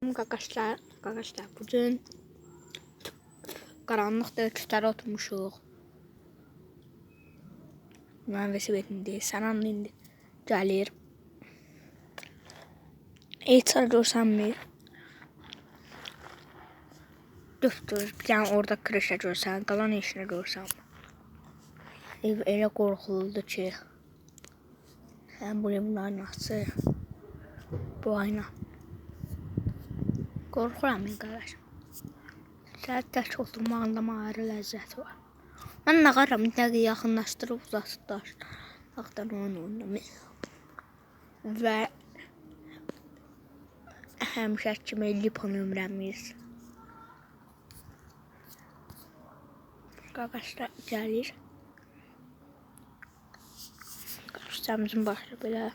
Arkadaşlar bugün qaranlıqda kütlərə oturmuşuq. Mən vəsibətində Sənan indi gəlir. Eçar görsənmir. Döftür, bir dənə orada kreşə görsən, qalan işini görsən. Ev elə qorxuludur ki, həm bu evin aynası, bu ayna. Qorxuram mən qardaşım. Sərt tək oturmağında ayrı ləzzəti var. Mən nağaram, bir dəqiqə yaxınlaşdırıb uzaqdan oynamayım. Və həmişə kimi lipo nömrəmiz. Qardaşlar gəlir. Qardaşlarımızın başı belə.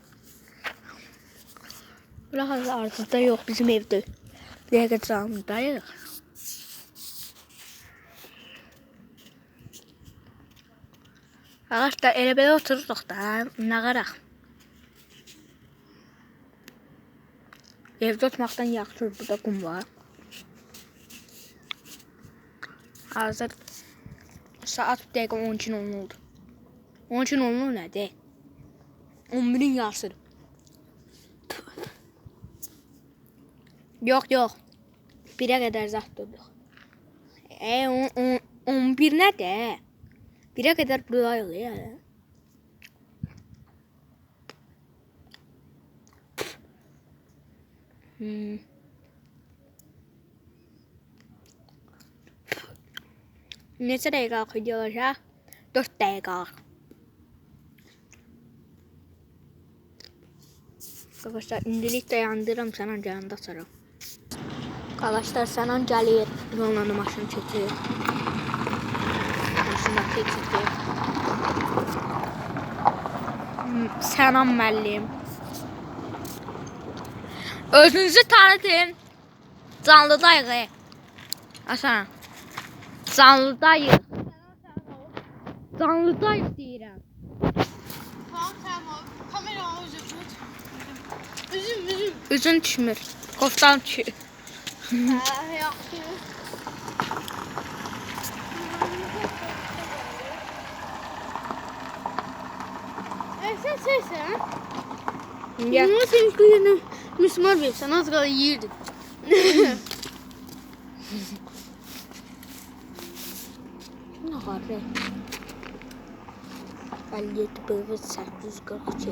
Belə hazır ardında yox, bizim evdə. Bir dəqiqə canlıdayıq. Arkadaşlar elə belə otururuq da, nağaraq. Evdə oturmaqdan yaxşı, burada qum var. Hazır saat bir dəqiqə 12:10 oldu. 12:10 nədir? 11'in yarısıdır. Yox. 1'ə qədər zat durduq. 11 nədir? 1'ə qədər buradayıq ya. Neçə dəqiqə video olacaq? 4 dəqiqə. Arkadaşlar indilik dayandıram, Sənan gələndə açarım. Arkadaşlar Sənan gəlir, onunla maşını çəkir. Maşını çəkir. Sənan müəllim. Özünüzü tanıtın. Canlıdayıq. Hasan. Canlıdayıq. Canlıdayıq deyirəm. Tamam. Kamerayı uzat. Üzüm. Üzün düşmür. Koftan düşür. Yaxşı. Sen şeysən? Ya. Bunu senin kıyını mismar versən, az qala yeyirdin. Ne var be? 57 bölü 842.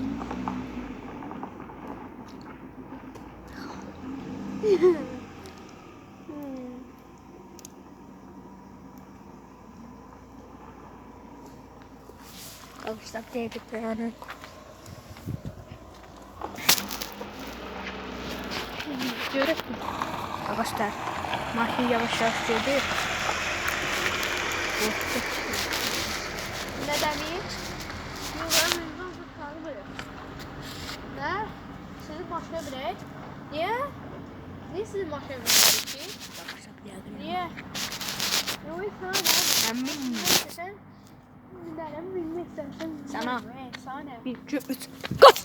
Arkadaşlar dedik yani. Görək. Arkadaşlar maşın yavaş gidiyor. Ne demek? Yollar mevzu tutarlı böyle. Ne? Sizi başına bilək. Niye? Niye sizi başına bilək ki? Arkadaşlar bir dakika. Niye? Yok sana ne? Emin. Sen bilmem bilmek istersen. Sana. Sana ne? 1, 2, 3. Kaç!